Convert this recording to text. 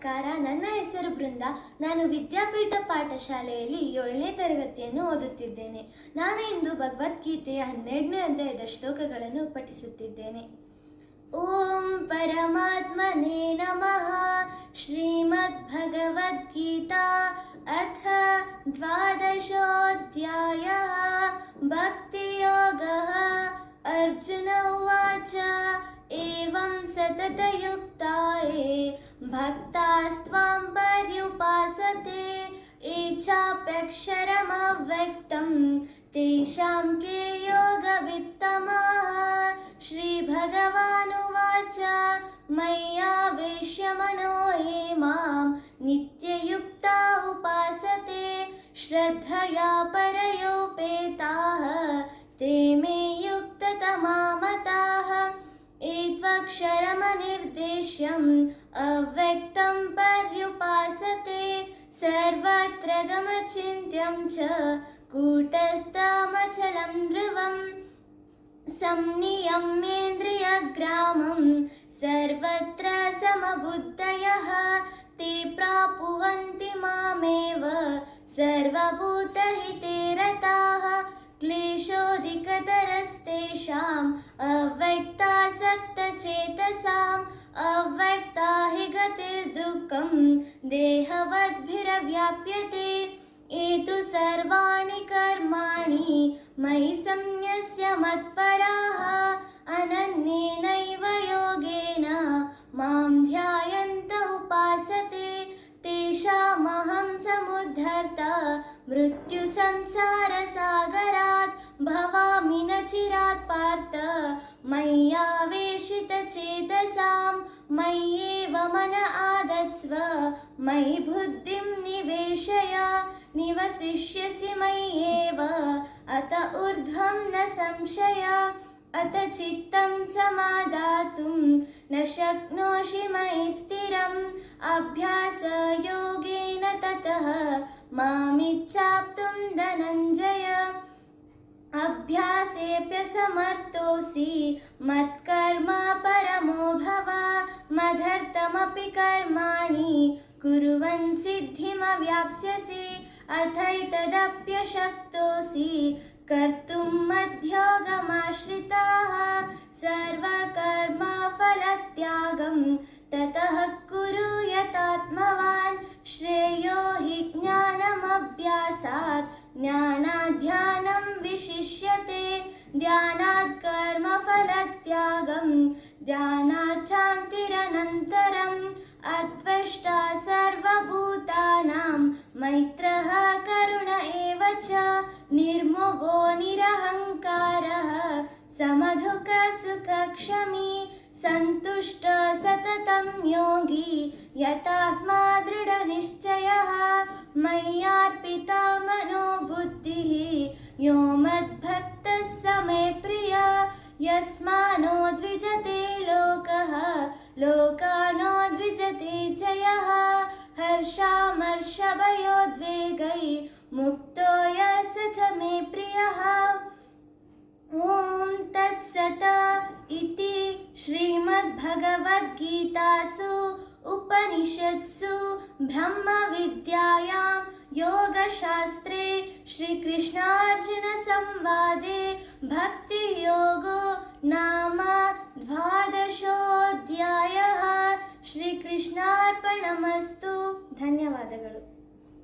ನಮಸ್ಕಾರ. ನನ್ನ ಹೆಸರು ಬೃಂದ. ನಾನು ವಿದ್ಯಾಪೀಠ ಪಾಠಶಾಲೆಯಲ್ಲಿ 7ನೇ ತರಗತಿಯನ್ನು ಓದುತ್ತಿದ್ದೇನೆ. ನಾನು ಇಂದು ಭಗವದ್ಗೀತೆಯ 12ನೇ ಅಧ್ಯಾಯದ ಶ್ಲೋಕಗಳನ್ನು ಪಠಿಸುತ್ತಿದ್ದೇನೆ. ಓಂ ಪರಮಾತ್ಮನೇ ನಮಃ. ಶ್ರೀಮದ್ ಭಗವದ್ಗೀತಾ ಅಥ 12ೋऽಧ್ಯಾಯಃ. ಭಕ್ತಿಯೋಗಃ. ಅರ್ಜುನ ಉವಾಚ ಏವಂ ಸತತಯುಕ್ತಾಯೇ ಭಕ್ತಾಸ್ತ್ವಾಂ ಪರ್ಯುಪಾಸತೆ ಯೇ ಚಾಪ್ಯಕ್ಷರಮವ್ಯಕ್ತಂ ತೇಷಾಂ ಕೆ ಯೋಗವಿತ್ತಮಾಃ. ಶ್ರೀಭಗವಾನುವಾಚ ಮಯ್ಯಾವೇಶ್ಯ ಮನೋ ಯೇ ಮಾಂ ನಿತ್ಯಯುಕ್ತಾ ಉಪಾಸತೆ ಶ್ರದ್ಧಯಾ ಪರಯೋಪೇತಾಃ ते मे युक्ततमा मताः. एत्वक्षरमनिर्देश्यम् अव्यक्तं पर्युपासते सर्वत्र गमचिन्त्यं च कूटस्थमचलं ध्रुवं संनियम्येन्द्रियग्रामं सर्वत्र समबुद्धयः ते प्राप्नुवन्ति मामेव सर्वभूतहिते रताः. क्लेशोऽधिकतरस्तेषाम् अव्यक्तासक्तचेतसाम् अव्यक्ता हि गतिर्दुःखं देहवद्भिरव्याप्यते. ये तु सर्वाणि कर्माणि मयि सन्न्यस्य मत्पराः अनन्येनैव योगेन मां ध्यायन्त उपासते तेषामहं समुद्धर्ता मृत्युसंसारसागरात् भवामि न चिरात् पार्थ मय्यावेशितचेतसां. मय्येव मन आदत्स्व मयि बुद्धिं निवेशय निवसिष्यसि मय्येव अत ऊर्ध्वं न संशय. अत चित्तं समादातुं न शक्नोषि मयि स्थिरम् अभ्यासयोगेन ततः मामिच्छाप्तुं धनञ्जय. अभ्यासेऽप्यसमर्थोऽसि मत्कर्म परमो भव मदर्थमपि कर्माणि कुर्वन् सिद्धिमवाप्स्यसि. अथैतदप्यशक्तोऽसि कर्तुं मद्योगमाश्रिताः सर्वकर्मफलत्यागं ततः कुरु यतात्मवान्. श्रेयो हि ज्ञानमभ्यासात् ज्ञानाध्यानं विशिष्यते ध्यानात् कर्मफलत्यागं ध्यानात् शान्तिरनन्तरम्. अद्वेष्टा सर्वभूतानां मैत्रः करुण एव च निर्ममो निरहङ्कारः समदुःखसुखक्षमी सन्तुष्ट सततं योगी यतात्मा दृढनिश्चयः. मय्यार्पिता मनो बुद्धिः यो मद्भक्तः स मे प्रियः. यस्मानो द्विजते लोकः लोकानो द्विजते च यः. हर्षामर्षभयोद्वेगै मुक्तो यः स च मे प्रियः. ॐ तत्सत् इति श्रीमद्भगवद्गीतासु उपनिषत्सु ब्रह्मविद्यायां योगशास्त्रे श्रीकृष्णार्जुनसंवादे भक्तियोगो नाम 12ोऽध्यायः. ಶ್ರೀಕೃಷ್ಣಾರ್ಪಣಮಸ್ತು. ಧನ್ಯವಾದಗಳು.